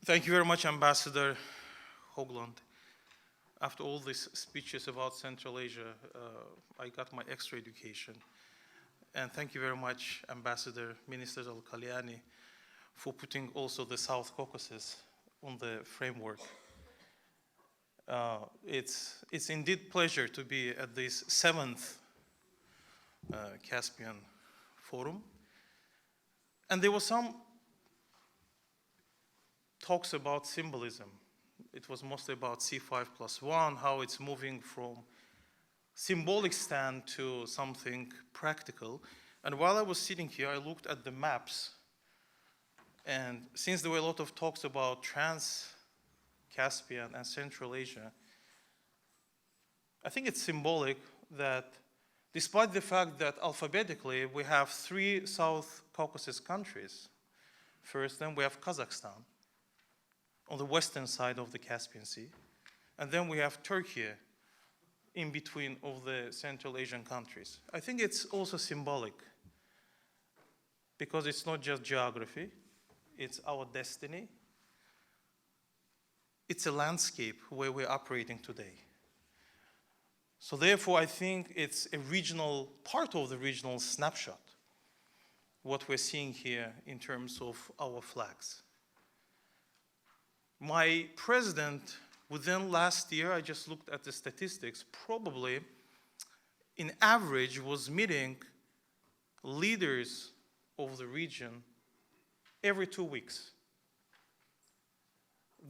Thank you very much, Ambassador Hoagland. After all these speeches about Central Asia, I got my extra education. And thank you very much, Ambassador Minister Al-Kalyani, for putting also the South Caucasus on the framework. It's indeed pleasure to be at this 7th Caspian Forum. And there was some talks about symbolism. It was mostly about C5+1, how it's moving from symbolic stand to something practical. And while I was sitting here, I looked at the maps. And since there were a lot of talks about Trans-Caspian and Central Asia, I think it's symbolic that despite the fact that alphabetically we have 3 South Caucasus countries, first then we have Kazakhstan on the western side of the Caspian Sea, and then we have Turkey in between of the Central Asian countries. I think it's also symbolic because it's not just geography, it's our destiny. It's a landscape where we're operating today. So therefore, I think it's a regional, part of the regional snapshot, what we're seeing here in terms of our flags. My president, within last year, I just looked at the statistics, probably in average was meeting leaders of the region every 2 weeks.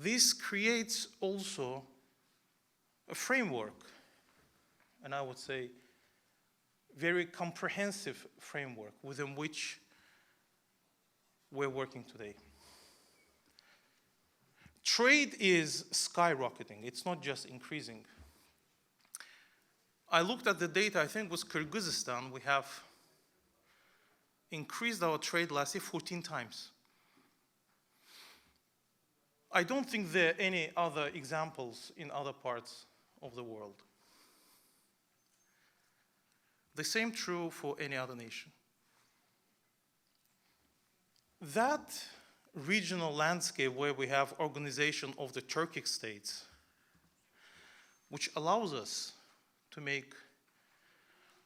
This creates also a framework, and I would say very comprehensive framework within which we're working today. Trade is skyrocketing. It's not just increasing. I looked at the data, I think with Kyrgyzstan, we have increased our trade last year 14 times. I don't think there are any other examples in other parts of the world. The same true for any other nation. That regional landscape where we have organization of the Turkic states, which allows us to make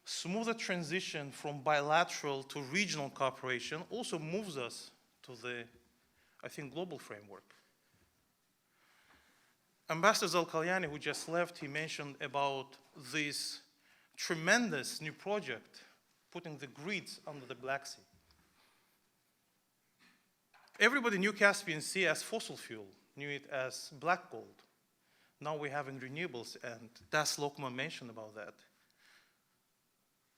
smoother transition from bilateral to regional cooperation, also moves us to the, I think, global framework. Ambassador Al-Kalyani, who just left, he mentioned about this tremendous new project, putting the grids under the Black Sea. Everybody knew Caspian Sea as fossil fuel, knew it as black gold. Now we're having renewables, and Das Lokman mentioned about that.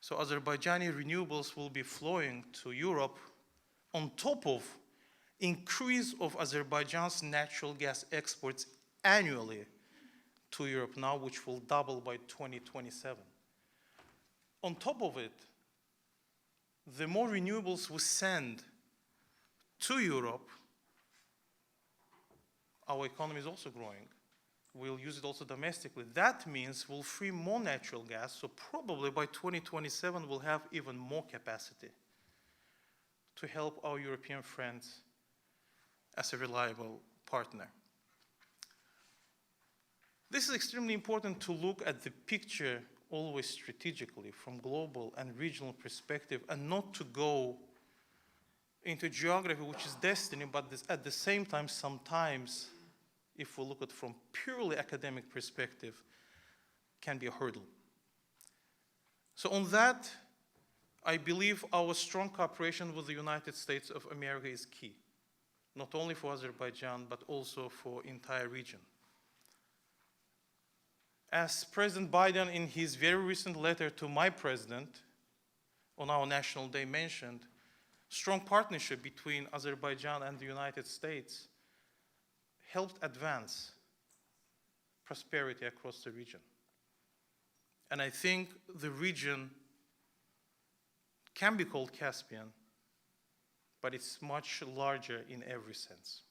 So Azerbaijani renewables will be flowing to Europe on top of increase of Azerbaijan's natural gas exports annually to Europe now, which will double by 2027. On top of it, the more renewables we send to Europe, our economy is also growing. We'll use it also domestically. That means we'll free more natural gas, so probably by 2027 we'll have even more capacity to help our European friends as a reliable partner. This is extremely important to look at the picture always strategically from global and regional perspective, and not to go into geography, which is destiny, but at the same time, sometimes, if we look at it from purely academic perspective, can be a hurdle. So on that, I believe our strong cooperation with the United States of America is key, not only for Azerbaijan, but also for the entire region. As President Biden, in his very recent letter to my president on our National Day mentioned, strong partnership between Azerbaijan and the United States helped advance prosperity across the region. And I think the region can be called Caspian, but it's much larger in every sense.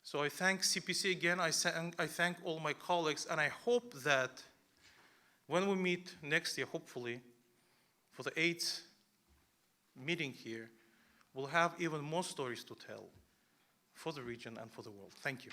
So I thank CPC again, I thank all my colleagues, and I hope that when we meet next year, hopefully, for the 8th meeting here, we'll have even more stories to tell for the region and for the world. Thank you.